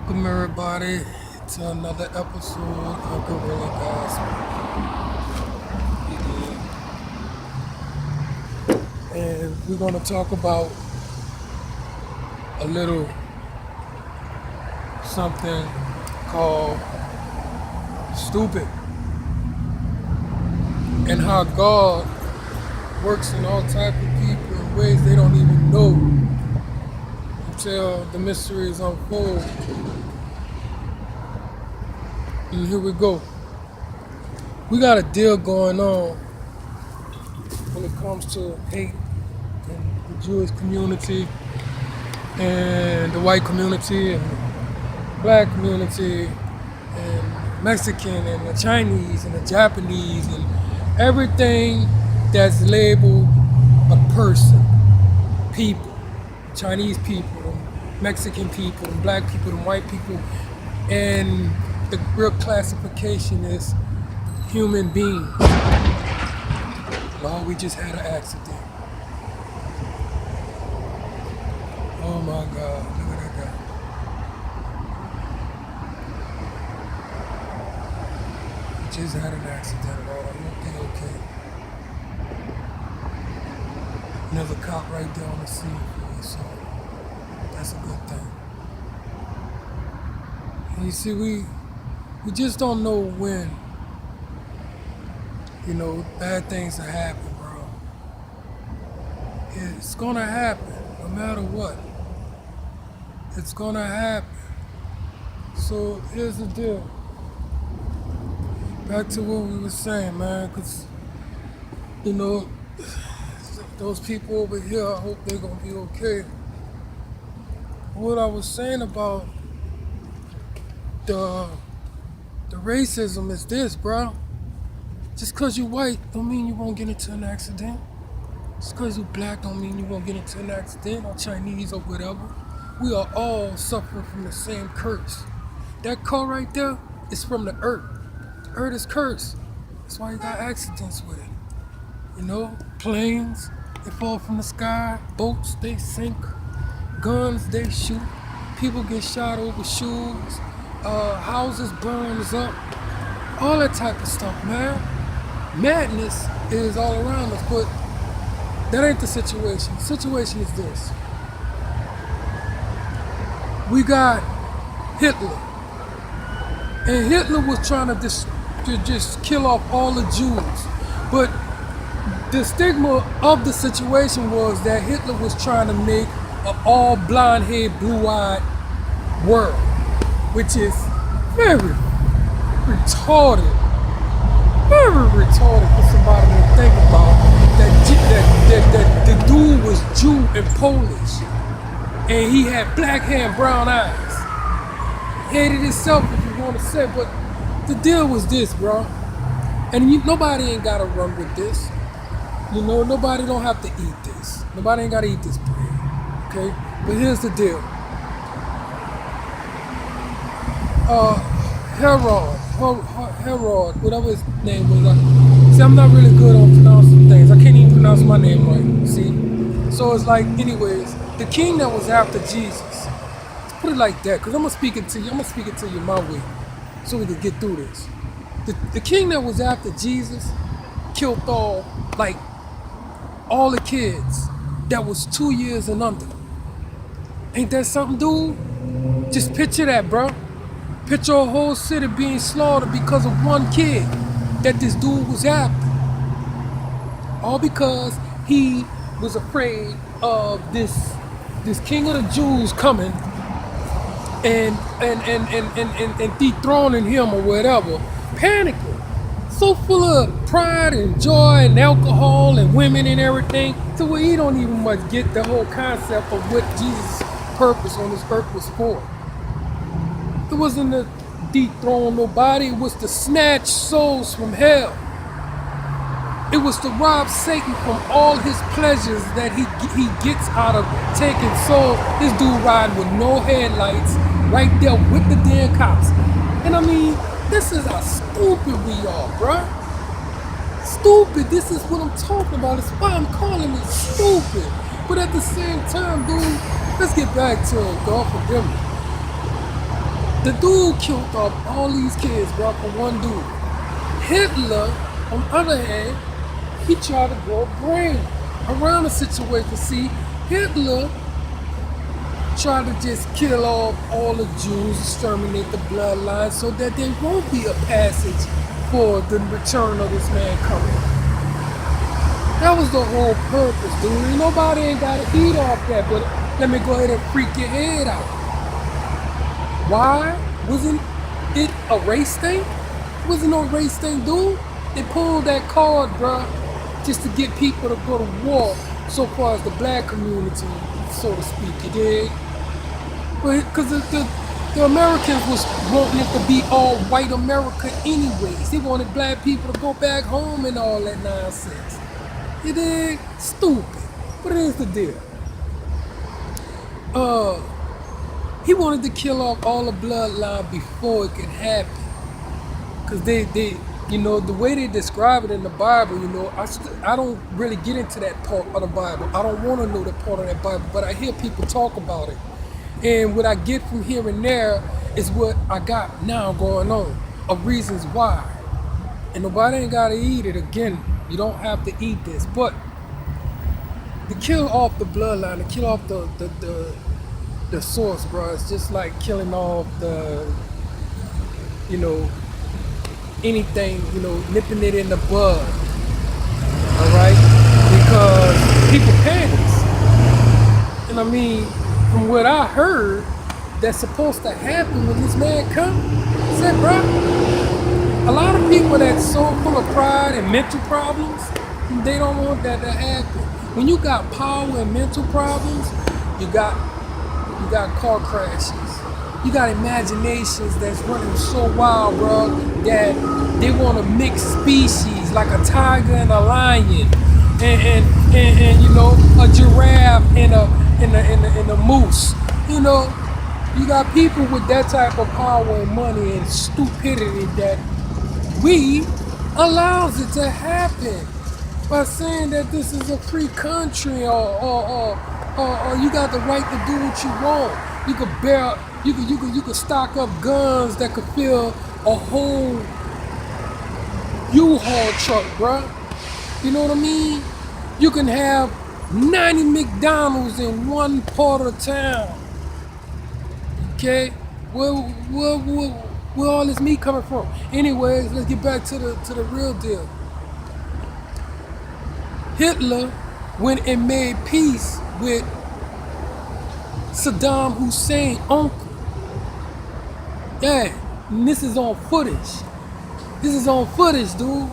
Welcome everybody to another episode of Gorilla Gospel. And we're gonna talk about a little something called stupid and how God works in all type of people in ways they don't even know until the mysteries unfold. And here we go. We got a deal going on when it comes to hate in the Jewish community and the white community and the black community and Mexican and the Chinese and the Japanese and everything that's labeled a person, people, Chinese people, Mexican people, and black people, and white people, and the real classification is human beings. Lord, we just had an accident. Oh my God, look at that guy. We just had an accident, Lord. Okay. There's a cop right there on the scene for you, so that's a good thing. And you see, we just don't know when, bad things will happen, bro. It's gonna happen, no matter what. It's gonna happen. So here's the deal. Back to what we were saying, man, because, those people over here, I hope they're gonna be okay. What I was saying about the racism is this, bro. Just cause you white don't mean you won't get into an accident. Just cause you black don't mean you won't get into an accident, or Chinese or whatever. We are all suffering from the same curse. That car right there is from the earth. The earth is cursed. That's why you got accidents with it. Planes, they fall from the sky. Boats, they sink. Guns, they shoot. People get shot over shoes. Houses burns up. All that type of stuff, man. Madness is all around us, but that ain't the situation. The situation is this. We got Hitler. And Hitler was trying to just kill off all the Jews. But the stigma of the situation was that Hitler was trying to make an all blonde-haired, blue-eyed world, which is very retarded. Very retarded for somebody to think about that the dude was Jew and Polish. And he had black hair and brown eyes. Hated himself, if you want to say, but the deal was this, bro. And nobody ain't got to run with this. Nobody don't have to eat this. Nobody ain't got to eat this bread, okay? But here's the deal. Herod, whatever his name was. See, I'm not really good on pronouncing things. I can't even pronounce my name right, see? So it's like, anyways, the king that was after Jesus, let's put it like that, because I'm going to speak it to you my way, so we can get through this. The king that was after Jesus killed all the kids that was 2 years and under. Ain't that something, dude? Just picture that, bro. Picture a whole city being slaughtered because of one kid that this dude was after. All because he was afraid of this king of the Jews coming and dethroning him or whatever. Panicking. So full of pride and joy and alcohol and women and everything, to where he don't even much get the whole concept of what Jesus' purpose on this earth was for. It wasn't to dethrone nobody, it was to snatch souls from hell. It was to rob Satan from all his pleasures that he gets out of taking souls. This dude riding with no headlights, right there with the damn cops. And I mean, this is how stupid we are, bruh. Stupid, this is what I'm talking about. It's why I'm calling it stupid. But at the same time, dude, let's get back to God forgive me. The dude killed off all these kids, bro, for one dude. Hitler, on the other hand, he tried to grow brain around the situation. See, Hitler tried to just kill off all the Jews, exterminate the bloodline, so that there won't be a passage for the return of this man coming. That was the whole purpose, dude. Nobody ain't got to eat off that, but let me go ahead and freak your head out. Why? Wasn't it a race thing? It wasn't no race thing, dude. They pulled that card, bruh, just to get people to go to war, so far as the black community, so to speak, you dig? But because the Americans was wanting it to be all white America anyways. They wanted black people to go back home and all that nonsense. You dig? Stupid. But it is the deal. He wanted to kill off all the bloodline before it could happen. Because they, you know, the way they describe it in the Bible, you know, I don't really get into that part of the Bible. I don't want to know that part of that Bible, but I hear people talk about it. And what I get from here and there is what I got now going on, of reasons why. And nobody ain't got to eat it. Again, you don't have to eat this. But to kill off the bloodline, to kill off the source, bro, it's just like killing off the, you know, anything, you know, nipping it in the bud. All right? Because people panics. And I mean, from what I heard, that's supposed to happen when this man comes. I said, bro, a lot of people that's so full of pride and mental problems, they don't want that to happen. When you got power and mental problems, you got car crashes. You got imaginations that's running so wild, bro, that they want to mix species like a tiger and a lion, and you know, a giraffe and a moose. You know, you got people with that type of power and money and stupidity that we allows it to happen by saying that this is a free country, or you got the right to do what you want. You could stock up guns that could fill a whole U-Haul truck, bruh. You know what I mean? You can have 90 McDonald's in one part of town. Okay? Where all this meat coming from? Anyways, let's get back to the real deal. Hitler went and made peace with Saddam Hussein uncle. Yeah, and this is on footage. This is on footage, dude.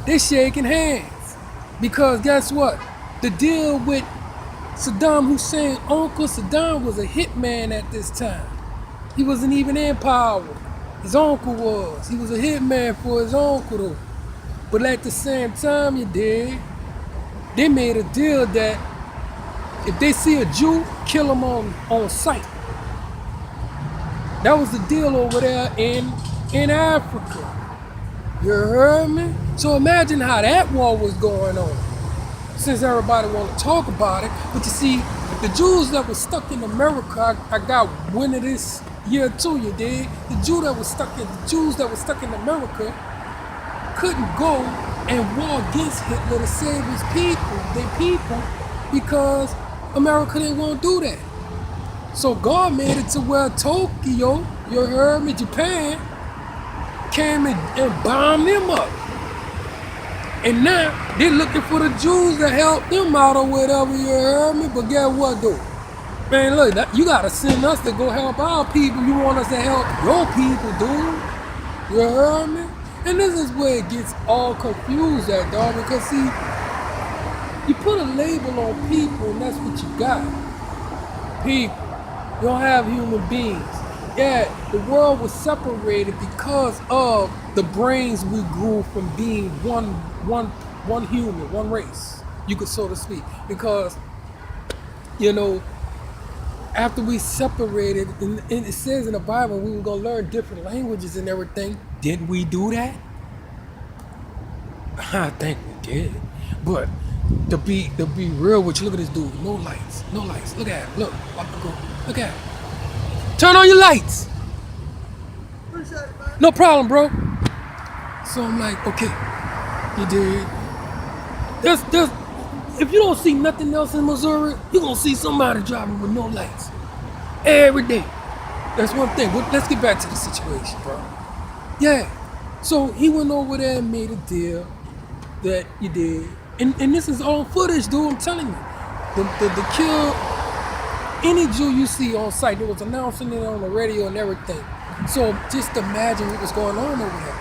They shaking hands. Because guess what? The deal with Saddam Hussein uncle, Saddam was a hitman at this time. He wasn't even in power. His uncle was. He was a hitman for his uncle though. But at the same time, you dig, they made a deal that if they see a Jew, kill him on sight. That was the deal over there in Africa. You heard me? So imagine how that war was going on. Since everybody want to talk about it. But you see, the Jews that were stuck in America, I got wind of this year too, you dig? The Jews that were stuck in America couldn't go and war against Hitler to save his people, their people, because America didn't want to do that. So God made it to where Tokyo, you heard me, Japan, came and bombed them up. And now they're looking for the Jews to help them out or whatever, you heard me? But guess what though? Man, look, you gotta send us to go help our people. You want us to help your people, dude. You heard me? And this is where it gets all confused at, dog, because see, you put a label on people and that's what you got. People. You don't have human beings. Yeah, the world was separated because of the brains we grew from being one human, one race, you could so to speak. Because, you know, after we separated, and it says in the Bible we were gonna learn different languages and everything. Did we do that? I think we did. But to be real with you, look at this dude. No lights. Look at it. Look at it. Turn on your lights. No problem, bro. So I'm like, okay, you did. There's, if you don't see nothing else in Missouri, you're gonna see somebody driving with no lights every day. That's one thing. But let's get back to the situation, bro. Yeah. So he went over there and made a deal that you did. And this is all footage, dude, I'm telling you. The kill any Jew you see on site, they was announcing it on the radio and everything. So just imagine what was going on over there.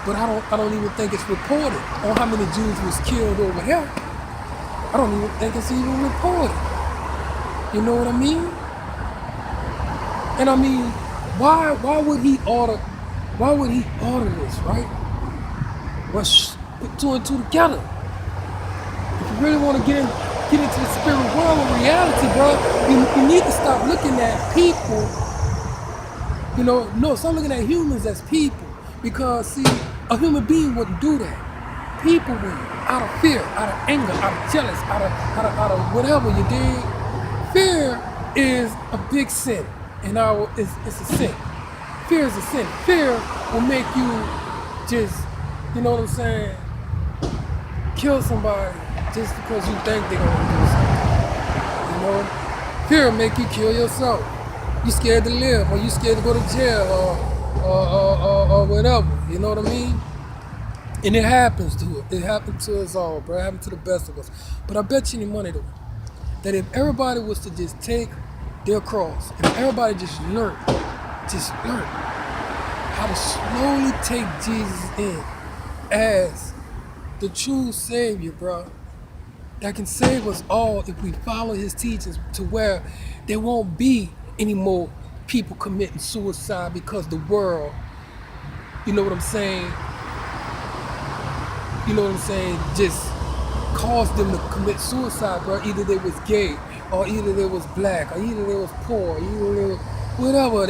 But I don't even think it's reported on how many Jews was killed over here. I don't even think it's even reported. You know what I mean? And I mean, why would he order this, right? Let's put two and two together. If you really want to get into the spirit world of reality, bro, you need to stop looking at people. Stop looking at humans as people. Because see, a human being wouldn't do that. People would, out of fear, out of anger, out of jealous, out of whatever you did. Fear is a big sin, and it's a sin. Fear is a sin. Fear will make you just, you know what I'm saying, kill somebody just because you think they're gonna do something. You know, fear will make you kill yourself. You scared to live, or you scared to go to jail, or whatever. You know what I mean? And it happens to it. It happened to us all, bro. It happened to the best of us. But I bet you any money though, that if everybody was to just take their cross, if everybody just learn how to slowly take Jesus in as the true Savior, bro, that can save us all if we follow His teachings to where there won't be any more people committing suicide because the world, you know what I'm saying, just caused them to commit suicide, bro. Either they was gay, or either they was black, or either they was poor, or either they was whatever.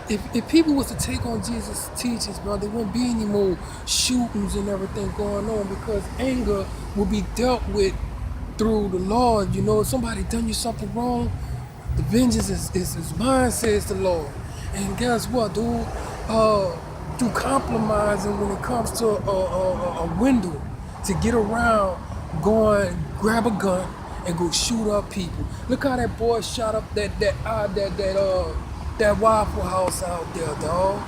If people was to take on Jesus' teachings, bro, there wouldn't be any more shootings and everything going on, because anger will be dealt with through the Lord. If somebody done you something wrong, the vengeance is mine, says the Lord. And guess what, dude? Through compromising when it comes to a window to get around, grab a gun and go shoot up people. Look how that boy shot up that Waffle House out there, dog.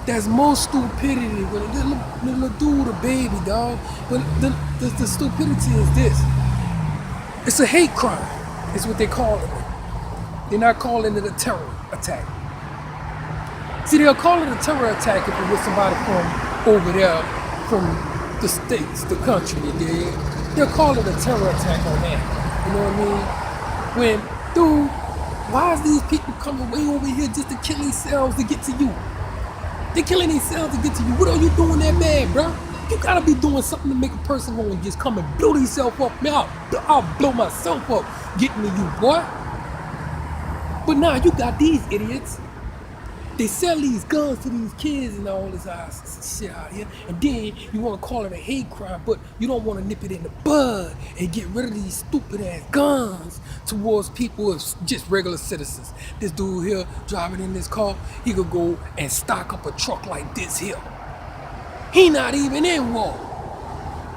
There's more stupidity when the little dude, a baby, dog. But the stupidity is this: it's a hate crime. It's what they call it. They're not calling it a terror attack. See, they'll call it a terror attack if it was somebody from over there, from the states, the country, you dig? They'll call it a terror attack on that. You know what I mean? When, dude, why is these people coming way over here just to kill themselves to get to you? They're killing themselves to get to you. What are you doing that bad, bro? You gotta be doing something to make a person want to just come and blow themselves up. Man, I'll blow myself up getting to you, boy. But now you got these idiots. They sell these guns to these kids and all this shit out here, and then you want to call it a hate crime, but you don't want to nip it in the bud and get rid of these stupid ass guns towards people as just regular citizens. This dude here driving in this car, he could go and stock up a truck like this here. He not even in war.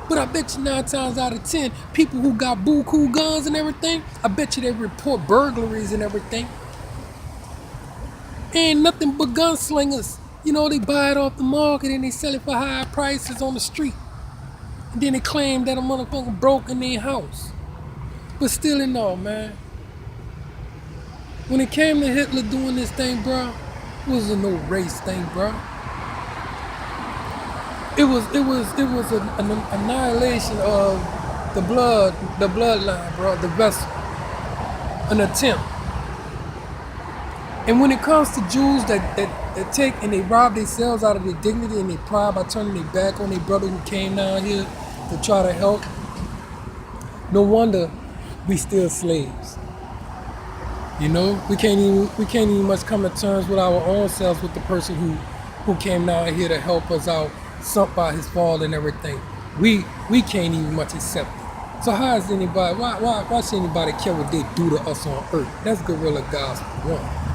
But I bet you 9 times out of 10, people who got buku guns and everything, I bet you they report burglaries and everything. Ain't nothing but gunslingers. They buy it off the market and they sell it for high prices on the street. And then they claim that a motherfucker broke in their house. But still in all, man. When it came to Hitler doing this thing, bro, it wasn't no race thing, bro. It was an annihilation of the bloodline, bro, the vessel. An attempt. And when it comes to Jews that take and they rob themselves out of their dignity and their pride by turning their back on their brother who came down here to try to help, no wonder we still slaves. We can't even much come to terms with our own selves with the person who came down here to help us out, sunk by his fall and everything. We can't even much accept it. So how is anybody? Why should anybody care what they do to us on earth? That's guerrilla gospel 1.